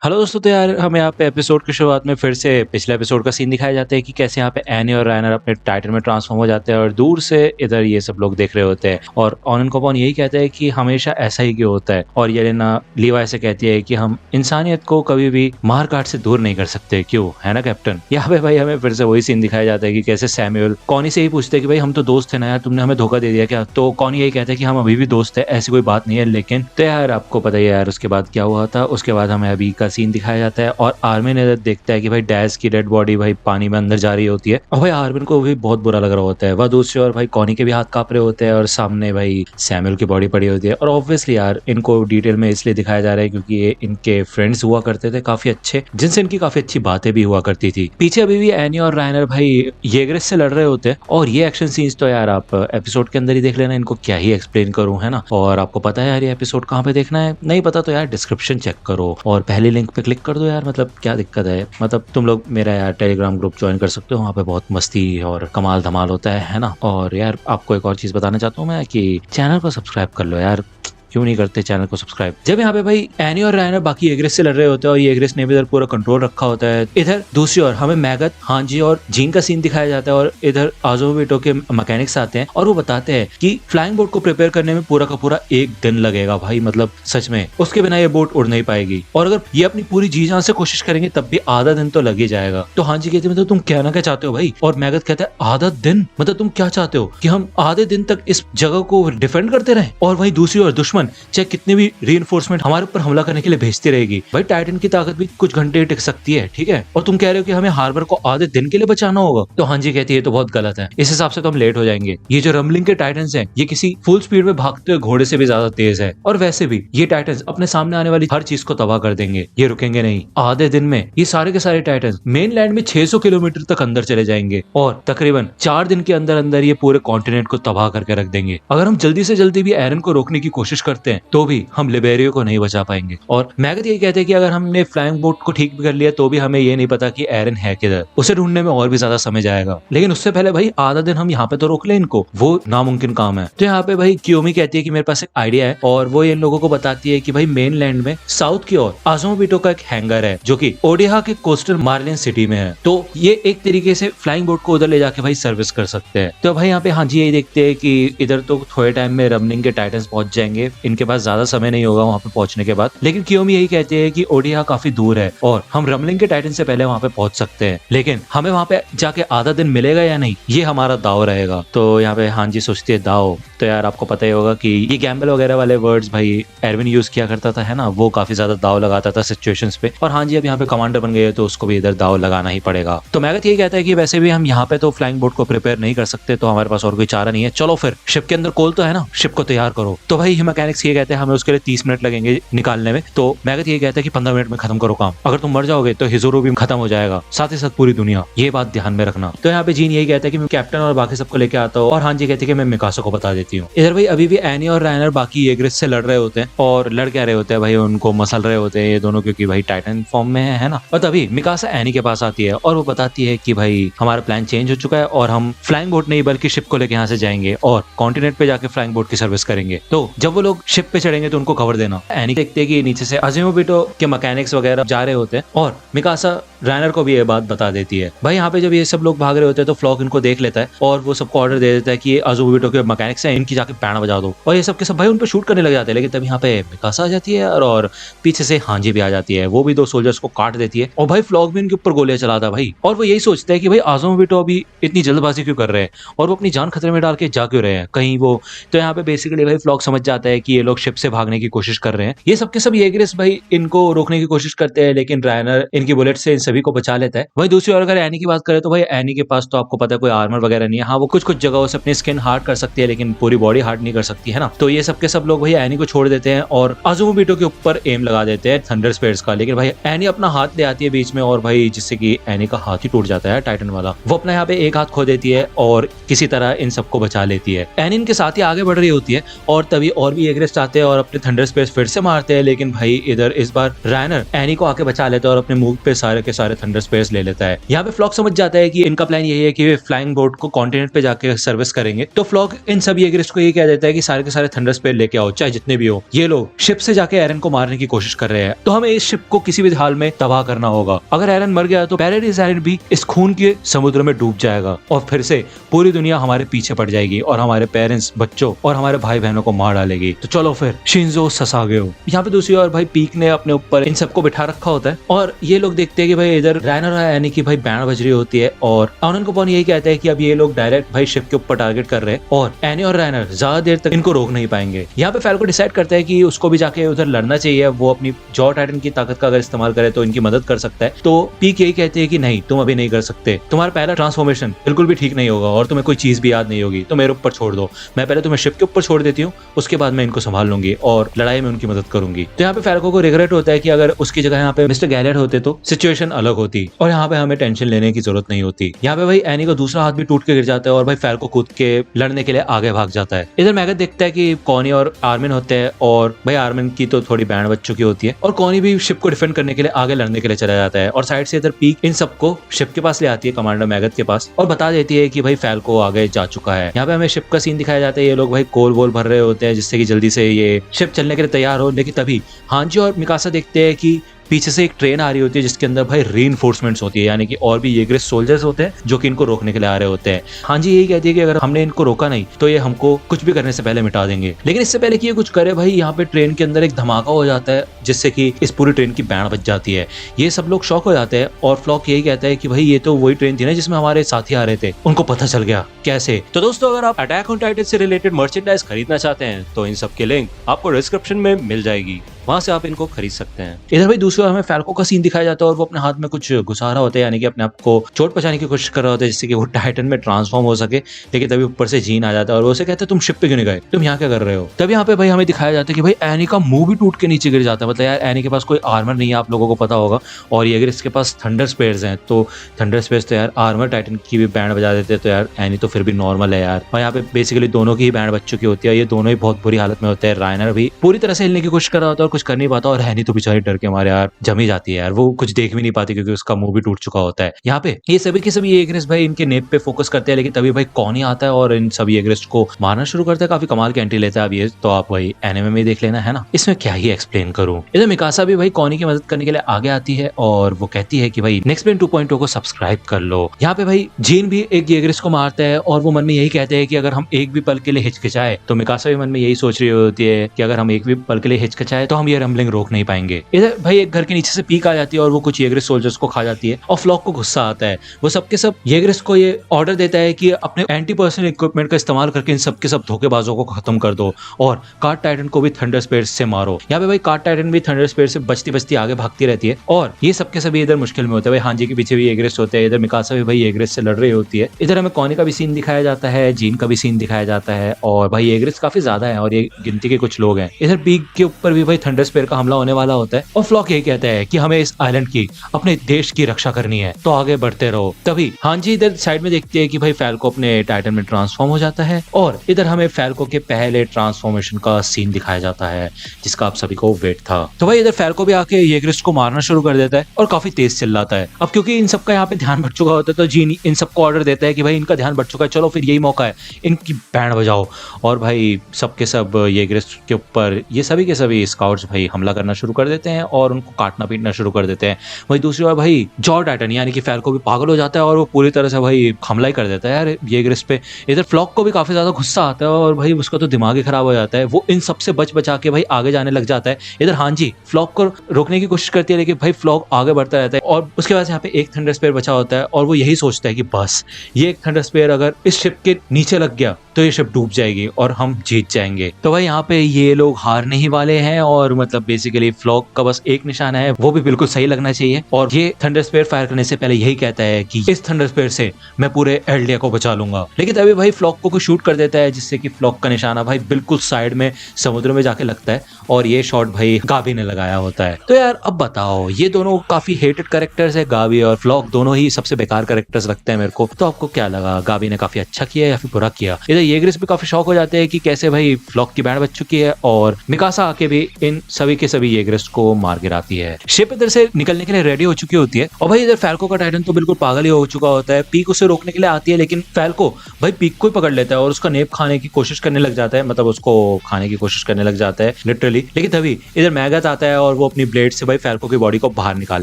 Hello दोस्तों, तो यार हमें यहाँ पे एपिसोड की शुरुआत में फिर से पिछले एपिसोड का सीन दिखाया जाता है कि कैसे यहाँ पे एनी और रायनर अपने टाइटन में ट्रांसफॉर्म हो जाते हैं और दूर से इधर ये सब लोग देख रहे होते हैं और ऑनन कोपॉन यही कहते हैं कि हमेशा ऐसा ही क्यों होता है। और येलेना लीवाई से कहती है कि हम इंसानियत को कभी भी मार काट से दूर नहीं कर सकते, क्यों है ना कैप्टन। यहाँ पे भाई हमें फिर से वही सीन दिखाया जाता है कि कैसे सैमुअल कॉनी से ही पूछते हैं कि भाई हम तो दोस्त थे ना यार, तुमने हमें धोखा दे दिया क्या। तो कॉनी यही कहता है कि हम अभी भी दोस्त है, ऐसी कोई बात नहीं है। लेकिन तो यार आपको पता ही है यार उसके बाद क्या हुआ था। उसके बाद हमें अभी का सीन दिखाया जाता है और आर्मिन इधर देखता है कि भाई डैश की डेड बॉडी भाई पानी में अंदर जा रही होती है और भाई आर्मिन को भी बहुत बुरा लग रहा होता है। वह दूसरी ओर भाई कॉनी के भी हाथ कांप रहे होते हैं और सामने भाई सैमुअल की बॉडी पड़ी होती है। और ऑब्वियसली यार इनको डिटेल में इसलिए दिखाया जा रहा है क्योंकि ये इनके फ्रेंड्स हुआ करते थे काफी अच्छे, जिनसे इनकी काफी अच्छी बातें भी हुआ करती थी। पीछे अभी भी एनी और रायनर भाई येग्रेस से लड़ रहे होते हैं और ये एक्शन सीन्स तो यार आप एपिसोड के अंदर ही देख लेना, इनको क्या ही एक्सप्लेन करूं, है ना। और आपको पता है यार ये एपिसोड कहाँ पे देखना है, नहीं पता तो यार डिस्क्रिप्शन चेक करो और पहले लिंक पे क्लिक कर दो यार। मतलब क्या दिक्कत है, मतलब तुम लोग मेरा यार टेलीग्राम ग्रुप ज्वाइन कर सकते हो, वहाँ पे बहुत मस्ती और कमाल धमाल होता है ना। और यार आपको एक और चीज बताना चाहता हूँ मैं कि चैनल को सब्सक्राइब कर लो यार, क्यों नहीं करते चैनल को सब्सक्राइब। जब यहाँ पे भाई एनी और रायनर बाकी एग्रेस से लड़ रहे होते हैं और ये एग्रेस ने भी इधर पूरा कंट्रोल रखा होता है। इधर दूसरी ओर हमें मैगत, हांजी और जीन का सीन दिखाया जाता है और इधर आजोबेटो के मैकेनिक्स आते हैं और वो बताते हैं कि फ्लाइंग बोट को प्रिपेयर करने में पूरा का पूरा 1 दिन लगेगा भाई, मतलब सच में उसके बिना ये बोट उड़ नहीं पाएगी और अगर ये अपनी पूरी जी जान से कोशिश करेंगे तब भी आधा दिन तो लग ही जाएगा। तो हांजी कहते मतलब तुम कहना क्या चाहते हो भाई, और मैगत कहता है आधा दिन, मतलब तुम क्या चाहते हो कि हम आधे दिन तक इस जगह को डिफेंड करते रहे। और वहीं दूसरी ओर दुश्मन चाहे कितने भी रीइंफोर्समेंट हमारे ऊपर हमला करने के लिए भेजती रहेगी, भाई टाइटन की ताकत भी कुछ घंटे टिक सकती है, ठीक है। और तुम कह रहे हो कि हमें हार्बर को आधे दिन के लिए बचाना होगा। तो हांजी कहती है तो बहुत गलत है, इस हिसाब से तो हम लेट हो जाएंगे। ये जो रमलिंग के टाइटन्स हैं ये किसी फुल स्पीड में भागते हुए घोड़े से भी ज्यादा तेज है और वैसे भी ये टाइटन्स अपने सामने आने वाली हर चीज को तबाह कर देंगे, ये रुकेंगे नहीं। आधे दिन में ये सारे के सारे टाइटन्स मेन लैंड में 600 किलोमीटर तक अंदर चले जाएंगे और तकरीबन 4 दिन के अंदर अंदर ये पूरे कॉन्टिनेंट को तबाह करके रख देंगे। अगर हम जल्दी से जल्दी भी एरन को रोकने की कोशिश करते हैं तो भी हम लिबेरियो को नहीं बचा पाएंगे। और मैगत ये कहते हैं कि अगर हमने फ्लाइंग बोट को ठीक भी कर लिया तो भी हमें ये नहीं पता कि एरन है किधर, उसे ढूंढने में और भी ज्यादा समय जाएगा। लेकिन उससे पहले भाई आधा दिन हम यहाँ पे तो रोक ले इनको, वो नामुमकिन काम है। तो यहाँ पे भाई कियोमी कहती है कि मेरे पास एक आइडिया है और वो इन लोगों को बताती है कि भाई मेन लैंड में साउथ की ओर आजोमोबिटो का एक हैंगर है जो कि ओडिहा के कोस्टल मार्लिन सिटी में है। तो ये एक तरीके से फ्लाइंग बोट को उधर ले जाके भाई सर्विस कर सकते हैं। तो भाई यहाँ पे हांजी यही देखते हैं कि इधर तो थोड़े टाइम में रमनिंग के टाइटन्स पहुंच जाएंगे, इनके पास ज्यादा समय नहीं होगा वहां पे पहुंचने के बाद। लेकिन कियोमी यही कहते हैं कि ओडिहा काफी दूर है और हम रमलिंग के टाइटन से पहले वहां पे पहुंच सकते हैं, लेकिन हमें वहां पे जाके आधा दिन मिलेगा या नहीं ये हमारा दाव रहेगा। तो यहाँ पे हांजी सोचती है दाव, तो यार आपको पता ही होगा कि ये गैम्बल वगैरह वाले वर्ड्स भाई एरविन यूज किया करता था, है ना। वो काफी ज्यादा दाव लगाता था सिचुएशंस पे और हांजी अब यहाँ पे कमांडर बन गए है तो उसको भी इधर दाव लगाना ही पड़ेगा। तो मैगत यही कहता है कि वैसे भी हम यहाँ पे तो फ्लाइंग बोट को प्रिपेयर नहीं कर सकते, तो हमारे पास और कोई चारा नहीं है, चलो फिर शिप के अंदर कोल तो है ना, शिप को तैयार करो। तो भाई मैकेनिक्स ये कहते हैं हमें उसके लिए 30 मिनट लगेंगे निकालने में। तो मैगत ये कहता है कि 15 मिनट में खत्म करो काम, अगर तुम मर जाओगे तो हिजोरो भी खत्म हो जाएगा, साथ ही साथ पूरी दुनिया, ये बात ध्यान में रखना। तो यहाँ पे जीन यही कहता है कि मैं कैप्टन और बाकी सबको लेके आता हूँ और हांजी कहते हैं कि मैं मिकासा को बता देती हूँ। इधर भाई अभी भी एनी और रायनर बाकी एग्रेस से लड़ रहे होते हैं और लड़ क्या रहे होते हैं भाई, उनको मसल रहे होते हैं ये दोनों, क्योंकि भाई टाइटन फॉर्म में है ना। और तभी मिकासा एनी के पास आती है और वो बताती है कि भाई हमारा प्लान चेंज हो चुका है और हम फ्लाइंग बोट नहीं बल्कि शिप को लेके यहाँ से जाएंगे और कॉन्टिनेंट पे जाके फ्लाइंग बोट की सर्विस करेंगे। तो जब वो लोग शिप पे चढ़ेंगे तो उनको खबर देना। एनी देखते हैं कि नीचे से आजोमोबिटो के मैकेनिक्स वगैरह जा रहे होते हैं और मिकासा रायनर को भी ये बात बता देती है। भाई यहाँ पे जब ये सब लोग भाग रहे होते हैं तो फ्लॉक इनको देख लेता है और वो सबको ऑर्डर दे देता है कि ये आजोमोबिटो के मैकेनिक्स हैं, इनकी जाके पैण बजा दो। और ये सब के सब भाई उन पे शूट करने लग जाते हैं, लेकिन तब यहाँ पे मिकासा आ जाती है और पीछे से हांजी भी आ जाती है, वो भी 2 सोल्जर्स को काट देती है और भाई फ्लॉक भी इनके ऊपर गोलियां चलाता है भाई। और वो यही सोचता है कि भाई आजोमोबिटो अभी इतनी जल्दबाजी क्यों कर रहे हैं और वो अपनी जान खतरे में डाल के जा क्यों रहे हैं कहीं वो। तो यहाँ पे बेसिकली भाई फ्लॉक समझ जाता है कि ये लोग शिप से भागने की कोशिश कर रहे हैं। ये सब के सब येग्रेस भाई इनको रोकने की कोशिश करते हैं, लेकिन रायनर इनकी बुलेट से इन सभी को बचा लेता है। वहीं दूसरी ओर अगर एनी की बात करें तो भाई एनी के पास तो आपको पता है कोई आर्मर वगैरह नहीं है। हाँ वो कुछ कुछ जगहों से अपनी स्किन हार्ड कर सकती है लेकिन पूरी बॉडी हार्ड नहीं कर सकती, है ना। तो ये सब के सब लोग भाई एनी को छोड़ देते हैं और आजोमोबिटो के ऊपर एम लगा देते हैं थंडर स्पेयर्स का। लेकिन भाई एनी अपना हाथ ले आती है बीच में और भाई जिससे कि एनी का हाथ ही टूट जाता है टाइटन वाला। वो अपना यहाँ पे एक हाथ खो देती है और किसी तरह इन सबको बचा लेती है। एनी इनके साथ ही आगे बढ़ रही होती है और तभी और भी एग्रेस्ट आते हैं और अपने थंडर स्पेयर्स फिर से मारते हैं, लेकिन भाई इधर इस बार रायनर एनी को आके बचा लेता है और अपने मुंह पे सारे के सारे थंडर स्पेयर्स ले लेता है। यहाँ पे फ्लॉक समझ जाता है कि इनका प्लान यही है कि वे फ्लाइंग बोट को कॉन्टिनेंट पे जाके सर्विस करेंगे। तो फ्लॉक इन सब येगरिस्ट को ये कह देता है कि सारे के सारे थंडर स्पेयर लेके आओ, चाहे जितने भी हो। ये लोग शिप से जाके एरन को मारने की कोशिश कर रहे हैं, तो हमें इस शिप को किसी भी हाल में तबाह करना होगा। अगर एरन मर गया तो पैराडाइज आइलैंड भी इस खून के समुद्र में डूब जाएगा और फिर से पूरी दुनिया हमारे पीछे पड़ जाएगी और हमारे पेरेंट्स, बच्चों और हमारे भाई बहनों को मार डालेगी। तो चलो फिर शिंजो ससागेओ। यहाँ पे दूसरी ओर भाई पीक ने अपने ऊपर इन सबको बिठा रखा होता है और ये लोग देखते हैं कि भाई इधर रायनर और यानी कि भाई बैंड बज रही होती है और ऑननकोपॉन यही कहता है कि अब ये लोग डायरेक्ट भाई शिप के ऊपर टारगेट कर रहे हैं और एनी और रायनर ज्यादा देर तक इनको रोक नहीं पाएंगे। यहाँ पे फैल्को डिसाइड करता है कि उसको भी जाके उधर लड़ना चाहिए, वो अपनी जॉ टाइटन की ताकत का अगर इस्तेमाल करे तो इनकी मदद कर सकता है। तो पीक यही कहते हैं कि नहीं, तुम अभी नहीं कर सकते, तुम्हारा पहला ट्रांसफॉर्मेशन बिल्कुल भी ठीक नहीं होगा और तुम्हें कोई चीज भी याद नहीं होगी, तो मेरे ऊपर छोड़ दो, मैं पहले तुम्हें शिप के ऊपर छोड़ देती हूँ, उसके बाद मैं इनको संभाल लूंगी और लड़ाई में उनकी मदद करूंगी। तो यहाँ पे फैल्को को रिग्रेट होता है कि अगर उसकी जगह यहाँ पे मिस्टर गैलेट होते तो सिचुएशन अलग होती और यहाँ पे हमें टेंशन लेने की जरूरत नहीं होती। यहाँ पे भाई एनी का दूसरा हाथ भी टूट के गिर जाता है और भाई फैल्को कूद के लड़ने के लिए आगे भाग जाता है। इधर मैगथ देखता है कि कॉनी और आर्मिन होते हैं और भाई आर्मिन की तो थोड़ी बैंड बज चुकी होती है और कॉनी भी शिप को डिफेंड करने के लिए आगे लड़ने के लिए चला जाता है और साइड से इधर पीक इन सबको शिप के पास ले आती है, कमांडर मैगथ के पास, और बता देती है कि भाई फैल्को आगे जा चुका है। यहाँ पे हमें शिप का सीन दिखाया जाता है, ये लोग भाई कोल वोल भर रहे होते हैं जिससे कि जल्दी से ये शिप चलने के लिए तैयार हो। लेकिन तभी हांजी और मिकासा देखते हैं कि पीछे से एक ट्रेन आ रही होती है जिसके अंदर भाई रीइंफोर्समेंट्स होती है, यानी कि और भी येगरिस्ट सोल्जर्स होते हैं जो कि इनको रोकने के लिए आ रहे होते हैं। हाँ जी यही कहती है कि अगर हमने इनको रोका नहीं तो ये हमको कुछ भी करने से पहले मिटा देंगे। लेकिन इससे पहले कि ये कुछ करे भाई यहाँ पे ट्रेन के अंदर एक धमाका हो जाता है जिससे कि इस पूरी ट्रेन की बैंड बज जाती है। ये सब लोग शॉक हो जाते हैं और फ्लॉक यही कहता है कि भाई ये तो वही ट्रेन थी ना जिसमें हमारे साथी आ रहे थे, उनको पता चल गया कैसे। तो दोस्तों अगर आप अटैक ऑन टाइटन से रिलेटेड मर्चेंडाइज खरीदना चाहते हैं तो इन सब के लिंक आपको डिस्क्रिप्शन में मिल जाएगी, वहां से आप इनको खरीद सकते हैं। इधर भाई दूसरी ओर हमें फैल्को का सीन दिखाया जाता है और वो अपने हाथ में कुछ घुसा रहा होता है, यानी कि अपने आप को चोट पहुंचाने की कोशिश कर रहा होता है जिससे कि वो टाइटन में ट्रांसफॉर्म हो सके। लेकिन तभी ऊपर से जीन आ जाता है और वो उसे कहता है तुम शिप पे क्यों नहीं गए, तुम यहाँ क्या कर रहे हो। तब यहाँ पे भाई हमें दिखाया जाता है कि भाई एनी का मुंह भी टूट के नीचे गिर जाता है। मतलब यार एनी के पास कोई आर्मर नहीं है, आप लोगों को पता होगा, और ये अगर इसके पास थंडर स्पेयर्स हैं तो थंडर स्पेयर्स तो यार आर्मर टाइटन की भी बैंड बजा देते हैं, तो यार एनी तो फिर भी नॉर्मल है यार। और यहाँ पे बेसिकली दोनों की ही बैंड बज चुकी होती है, ये दोनों ही बहुत बुरी हालत में होते हैं। रायनर भी पूरी तरह से हिलने की कोशिश कर रहा होता है और कुछ कर नहीं पाता और एनी तो बेचारी डर के मारे यार जमी जाती है यार, वो कुछ देख भी नहीं पाती क्योंकि उसका मुंह भी टूट चुका होता है। यहाँ पे ये सभी के सभी एग्रेस्ट भाई इनके नेप पे फोकस करते हैं, लेकिन तभी भाई कॉनी आता है और इन सभी एग्रेस्ट को मारना शुरू करता है। काफी कमाल की एंट्री लेता है। अब ये तो आप भाई एनिमे में देख लेना है ना, इसमें क्या ही एक्सप्लेन करूं। इधर मिकासा भी भाई कॉनी की मदद करने के लिए आगे आती है और वो कहती है कि भाई नेक्स्ट प्लेन 2.0 को सब्सक्राइब कर लो। यहाँ पे भाई जीन भी एक एग्रेस्ट को मारता है और वो मन में यही कहते हैं कि अगर हम एक भी पल के लिए हिचकिचाए, तो मिकासा भी मन में यही सोच रही होती है कि अगर हम एक भी पल के लिए हिचकिचाए तो हम ये रंबलिंग रोक नहीं पाएंगे। इधर भाई एक घर के नीचे से पीक आ जाती है और वो कुछ येगरिस्ट सोल्जर्स को खा जाती है और फ्लॉक को गुस्सा आता है। वो सबके सब येगरिस्ट को ये ऑर्डर देता है कि अपने एंटी पर्सनल इक्विपमेंट का इस्तेमाल करके इन सबके सब धोखेबाजों को खत्म कर दो और कार्ड टाइटन को भी थंडर स्पेयर्स से मारो। यहाँ पे भाई कार्ड टाइटन भी थंडर स्पेयर्स से बचती बचती आगे भागती रहती है और ये सबके सभी इधर मुश्किल में होते हैं। भाई हांजी के पीछे भी येगरिस्ट होते हैं, इधर मिकासा भी भाई येगरिस्ट से लड़ रही होती है। इधर हमें कॉनी का भी सीन दिखाया जाता है, जीन का भी सीन दिखाया जाता है और भाई येगरिस्ट काफी ज्यादा है और ये गिनती के कुछ लोग हैं। इधर पीक के ऊपर भी भाई थंडर स्पेयर का हमला होने वाला होता है और फ्लॉक यही कहता है कि हमें इस आइलैंड की, अपने देश की रक्षा करनी है, तो आगे बढ़ते रहो। तभी हांजी इधर साइड में देखते हैं कि भाई फैल्को अपने टाइटन में ट्रांसफॉर्म हो जाता है और इधर हमें फैल्को के पहले ट्रांसफॉर्मेशन का सीन दिखाया जाता है जिसका आप सभी को वेट था। तो भाई इधर फैल्को भी आके येगरिस्ट को मारना शुरू कर देता है और काफी तेज चिल्लाता है। अब क्योंकि इन सबका यहाँ पे ध्यान भट चुका होता है तो जीन इन सबको ऑर्डर देता है कि भाई इनका ध्यान भट चुका है, चलो फिर यही मौका है, इनकी बैंड बजाओ। और भाई सबके सब येगरिस्ट के ऊपर ये सभी के सभी स्काउट्स भाई हमला करना शुरू कर देते हैं और उनको काटना पीटना शुरू कर देते हैं। वही दूसरी ओर भाई जॉ टाइटन यानी कि फैल्को भी पागल हो जाता है और वो पूरी तरह से भाई हमला ही कर देता है यार येगरिस्ट पे। इधर फ्लॉक को भी काफी ज्यादा गुस्सा आता है और भाई उसका तो दिमाग ही खराब हो जाता है, वो इन सबसे बच बचा के भाई आगे जाने लग जाता है। इधर हांजी फ्लॉक को रोकने की कोशिश करती है लेकिन भाई फ्लॉक आगे बढ़ता रहता है और उसके बाद यहाँ पे एक थंडर स्पेयर बचा होता है और वो यही सोचता है कि बस ये एक थंडर स्पेयर अगर इस शिप के नीचे लग गया तो ये शिप डूब जाएगी और हम जीत जाएंगे। तो भाई यहाँ पे ये लोग हारने ही वाले हैं और मतलब बेसिकली फ्लॉक का बस एक निशाना है, वो भी बिल्कुल सही लगना चाहिए और ये थंडर स्पेयर फायर करने से पहले यही कहता है कि इस थंडर स्पेयर से मैं पूरे एल्डिया को बचा लूंगा। लेकिन तभी भाई फ्लॉक को शूट कर देता है जिससे कि फ्लॉक का निशाना भाई बिल्कुल साइड में समुद्र में जाके लगता है और ये शॉट भाई गावी ने लगाया होता है। तो यार अब बताओ, ये दोनों काफी हेटेड कैरेक्टर्स है, गावी और फ्लॉक दोनों ही सबसे बेकार कैरेक्टर्स लगते हैं मेरे को। तो आपको क्या लगा, गावी ने काफी अच्छा किया या फिर बुरा किया? इधर येगरिस्ट भी काफी शौक हो जाते हैं कि कैसे भाई फ्लॉक की बैंड बज चुकी है और मिकासा आके भी इन लेकिन सभी के सभी येगरिस्ट को मार गिराती है। शिप इधर से निकलने के लिए रेडी हो चुकी होती है और भाई इधर फैल्को का टाइटन तो बिल्कुल पागल ही हो चुका होता है। पीक उसे रोकने के लिए आती है लेकिन फैल्को भाई पीक को ही पकड़ लेता है और उसका नेप खाने की कोशिश करने लग जाता है, मतलब उसको खाने की कोशिश करने लग जाता है लिटरली। लेकिन तभी इधर मैगथ आता है और वो अपनी ब्लेड से भाई फैल्को की बॉडी को बाहर निकाल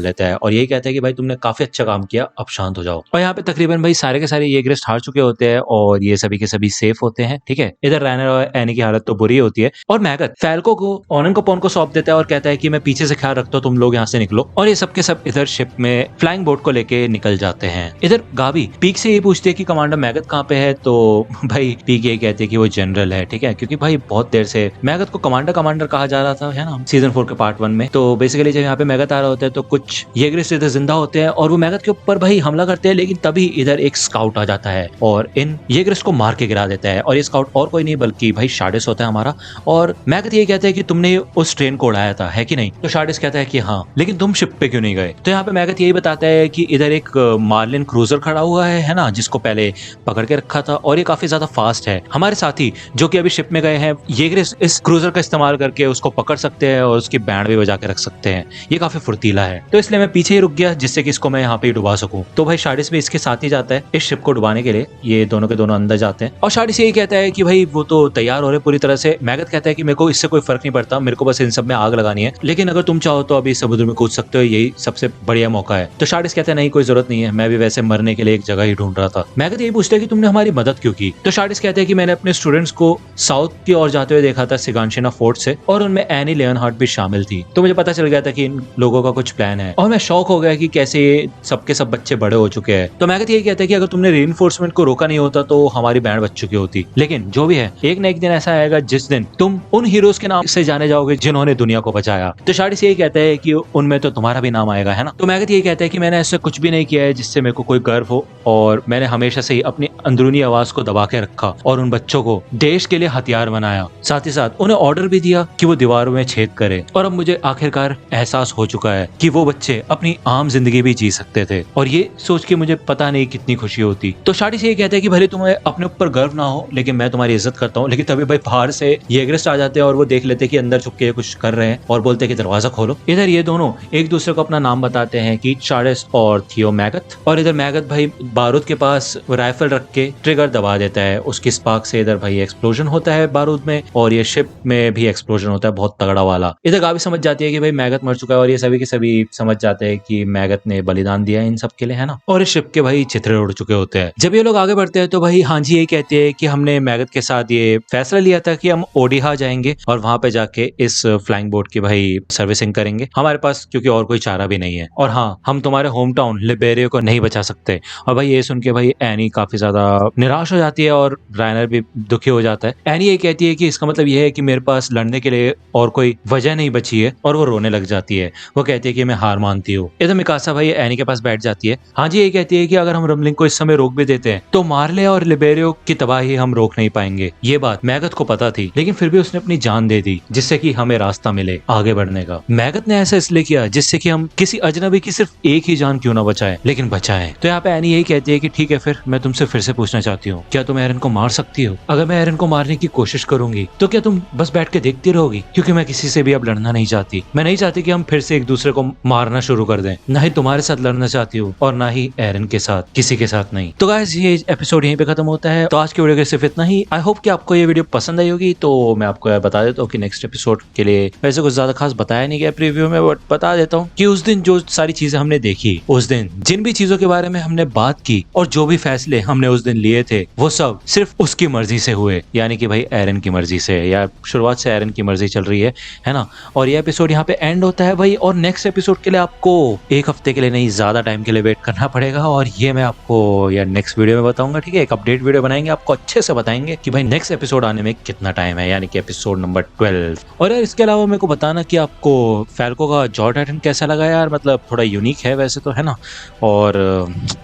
लेता है और यही कहता है कि भाई तुमने काफी अच्छा काम किया, अब शांत हो जाओ। और यहाँ पे तकरीबन भाई सारे के सारे येगरिस्ट हार चुके होते हैं और ये सभी के सभी सेफ होते हैं। ठीक है, इधर रायनर और एनी की हालत तो बुरी होती है और मैगथ फैल्को को ऑनन कोपॉन को सौंप देता है और कहता है कि मैं पीछे से ख्याल रखता हूँ, तुम लोग यहाँ से निकलो। और ये सब के सब इधर शिप में फ्लाइंग बोट को लेके निकल जाते हैं। इधर गाबी पीक से ये पूछती है कि कमांडर मैगथ कहाँ पे है, तो भाई पीक ये कहते हैं कि वो जनरल है। ठीक है, क्योंकि भाई बहुत देर से मैगथ को कमांडर कमांडर कहा जा रहा था, है ना, सीजन 4 के पार्ट 1 में। तो बेसिकली जब यहाँ पे मैगथ आ रहा होता है तो कुछ येगरिस्ट इधर जिंदा होते हैं और वो मैगथ के ऊपर भाई हमला करते हैं, लेकिन तभी इधर एक स्काउट आ जाता है और इन येगरिस्ट को मार के गिरा देता है। और ये स्काउट और कोई नहीं बल्कि भाई शार्डिस होता है हमारा। और मैगथ ये कहता है कि तुमने उस ट्रेन को उड़ाया था, है कि नहीं? तो शार्डिस कहता है कि हाँ, लेकिन तुम शिप पे क्यों नहीं गए? तो यहाँ पे मैगथ यही बताता है कि इधर एक मार्लिन क्रूजर खड़ा हुआ है ना, जिसको पहले पकड़ के रखा था और ये काफी ज्यादा फास्ट है। हमारे साथी जो कि अभी शिप में गए हैं, येगरिस्ट इस क्रूजर का इस्तेमाल करके उसको पकड़ सकते हैं और उसकी बैंड भी बजा के रख सकते हैं। ये काफी फुर्तीला है, तो इसलिए मैं पीछे ही रुक गया जिससे कि इसको मैं यहाँ पे डुबा सकूं। तो भाई शार्डिस भी इसके साथ ही जाता है इस शिप को डुबाने के लिए। ये दोनों के दोनों अंदर जाते हैं और शार्डिस यही कहता है कि भाई वो तो तैयार हो रहे पूरी तरह से। मैगथ कहता है कि मेरे को इससे कोई फर्क नहीं पड़ता, मेरे को बस इन सब में आग लगानी है, लेकिन अगर तुम चाहो तो अभी समुद्र में कूद सकते हो, यही सबसे बढ़िया मौका है। तो शार्डिस कहता है नहीं, कोई जरूरत नहीं है, मैं भी वैसे मरने के लिए एक जगह ही ढूंढ रहा था। मैगथ यही पूछता है कि तुमने हमारी मदद क्यों की? तो शार्डिस कहते हैं कि मैंने अपने स्टूडेंट्स को साउथ की ओर जाते हुए देखा था सिगानशिना फोर्ट से, और उनमें एनी लियोनहार्ट भी शामिल थी। तो मुझे पता चल गया था कि इन लोगों का कुछ प्लान है और मैं शॉक हो गया कि कैसे ये सबके सब बच्चे बड़े हो चुके हैं। तो मैगथ यही कहता है कि अगर तुमने रीइंफोर्समेंट को रोका नहीं होता तो हमारी बैंड बच चुकी होती। लेकिन जो भी है, एक न एक दिन ऐसा आएगा जिस दिन तुम उन हीरोज के नाम से जाने जाओगे जिन्होंने दुनिया को बचाया। तो शार्डिस यही कहता है कि उनमें तो तुम्हारा भी नाम आएगा, है ना? तो मैगथ यही कहता है कि मैंने ऐसा कुछ भी नहीं किया है जिससे मेरे को कोई गर्व हो, और मैंने हमेशा से ही अपनी अंदरूनी आवाज को दबा के रखा और उन बच्चों को देश के लिए हथियार बनाया। साथ ही साथ उन्हें ऑर्डर भी दिया कि वो दीवारों में छेद करे। और अब मुझे आखिरकार एहसास हो चुका है कि वो बच्चे अपनी आम जिंदगी भी जी सकते थे, और ये सोच के मुझे पता नहीं कितनी खुशी होती। तो शार्डिस ये कहते हैं कि भले तुम्हें अपने ऊपर गर्व ना हो, लेकिन मैं तुम्हारी इज्जत करता हूँ। लेकिन तभी भाई बाहर से येगरिस्ट आ जाते हैं और वो देख लेते हैं कि अंदर छुप के कुछ कर रहे हैं और बोलते हैं कि दरवाजा खोलो। इधर ये दोनों एक दूसरे को अपना नाम बताते हैं कि शार्डिस और थियो मैगथ। और इधर मैगथ भाई बारूद के पास राइफल रख के ट्रिगर दबा देता है, उसकी स्पार्क से इधर भाई एक्सप्लोजन होता है बारूद में, और ये शिप में भी एक्सप्लोजन होता है बहुत तगड़ा वाला। इधर गाबी समझ जाती है कि भाई मैगथ मर चुका है और ये सभी के सभी समझ जाते हैं कि मैगथ ने बलिदान दिया इन सब के लिए, है ना। और इस शिप के भाई चित्रे उड़ चुके होते हैं। जब ये लोग आगे बढ़ते हैं तो भाई हांजी यही कहते हैं कि हमने मैगथ के साथ ये फैसला लिया था कि हम ओडिहा जाएंगे और वहां पे जाके इस फ्लाइंग बोट की भाई सर्विसिंग करेंगे, हमारे पास क्योंकि और कोई चारा भी नहीं है। और हाँ, हम तुम्हारे होम टाउन लिबेरिया को नहीं बचा सकते। और भाई ये सुन के भाई एनी काफी ज्यादा निराश हो जाती है और रायनर भी दुखी हो जाता है। एनी ये कहती है कि इसका मतलब ये है कि मेरे पास लड़ने के लिए और कोई वजह नहीं बची है, और वो रोने लग जाती है। वो कहती है कि मैं हार मानती हूँ। इधर मिकासा भाई एनी के पास बैठ जाती है। हाँ जी, ये कहती है कि अगर हम रमलिंग को इस समय रोक भी देते हैं तो मार्ले और लिबेरियो की तबाही हम रोक नहीं पाएंगे। ये बात मैगथ को पता थी, लेकिन फिर भी उसने अपनी जान दे दी जिससे कि हमें रास्ता मिले आगे बढ़ने का। मैगथ ने ऐसा इसलिए किया जिससे कि हम किसी अजनबी की सिर्फ एक ही जान क्यों ना बचाए, लेकिन बचाएं। तो यहाँ पे एनी यही कहती है कि ठीक है, फिर मैं तुमसे फिर से पूछना चाहती हूँ, क्या तुम एरन को मार सकती हो? अगर मैं एरन को मारने की कोशिश करूंगी तो क्या तुम बस बैठ के देखती रहोगी? क्योंकि मैं किसी से भी अब लड़ना नहीं चाहती। मैं नहीं चाहती कि हम फिर से एक दूसरे को मारना शुरू कर दें। ना ही तुम्हारे साथ लड़ना चाहती हूँ और ना ही एरन के साथ, किसी के साथ नहीं। तो गाइस, ये एपिसोड यहीं पे खत्म होता है। तो आज की वीडियो के सिर्फ इतना ही। आई होप कि आपको ये वीडियो पसंद आई होगी। तो मैं आपको बता देता हूँ कि नेक्स्ट एपिसोड के लिए वैसे कुछ ज्यादा खास बताया नहीं गया प्रीव्यू में, बट बता देता हूँ कि उस दिन जो सारी चीजें हमने देखी, उस दिन जिन भी चीजों के बारे में हमने बात की और जो भी फैसले हमने उस दिन लिए थे, वो सब सिर्फ उसकी मर्जी से हुए। यानी कि भाई एरन की मर्जी से, या शुरुआत से एरन की मर्जी चल रही है ना। और ये एपिसोड यहाँ पे एंड होता है भाई। और नेक्स्ट एपिसोड के लिए आपको एक हफ्ते के लिए नहीं, ज्यादा टाइम के लिए वेट करना पड़ेगा। और ये मैं आपको यार नेक्स्ट वीडियो में बताऊंगा, ठीक है। एक अपडेट वीडियो बनाएंगे, आपको अच्छे से बताएंगे कि भाई नेक्स्ट एपिसोड आने में कितना टाइम है, यानी कि एपिसोड नंबर 12। और यार इसके अलावा मेरे को बताना कि आपको फैल्को का जॉ टाइटन कैसा लगा यार, मतलब थोड़ा यूनिक है वैसे तो, है ना। और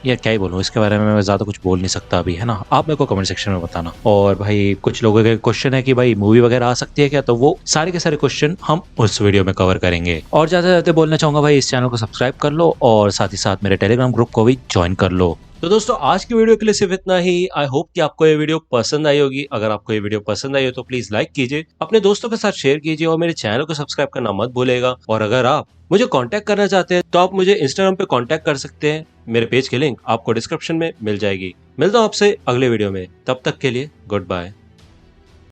यार क्या ही बोलूँ इसके बारे में, मैं ज्यादा कुछ बोल नहीं सकता अभी, है ना। आप मेरे को कमेंट सेक्शन में बताना। और भाई कुछ लोगों के क्वेश्चन है कि भाई मूवी वगैरह आ सकती है क्या, तो वो सारे के सारे क्वेश्चन हम उस वीडियो में कवर करेंगे। और ज्यादा बोलना चाहूंगा भाई, इस चैनल को सब्सक्राइब कर लो और साथ ही साथ मेरे टेलीग्राम ग्रुप को भी ज्वाइन कर लो। तो दोस्तों आज की वीडियो के लिए सिर्फ इतना ही। आई होप कि आपको ये वीडियो पसंद आई होगी। अगर आपको ये वीडियो पसंद आई हो तो प्लीज लाइक कीजिए, अपने दोस्तों के साथ शेयर कीजिए और मेरे चैनल को सब्सक्राइब करना मत भूलेगा। और अगर आप मुझे कांटेक्ट करना चाहते हैं तो आप मुझे इंस्टाग्राम पे कांटेक्ट कर सकते हैं। मेरे पेज की लिंक आपको डिस्क्रिप्शन में मिल जाएगी। मिलता हूं आपसे अगले वीडियो में, तब तक के लिए गुड बाय।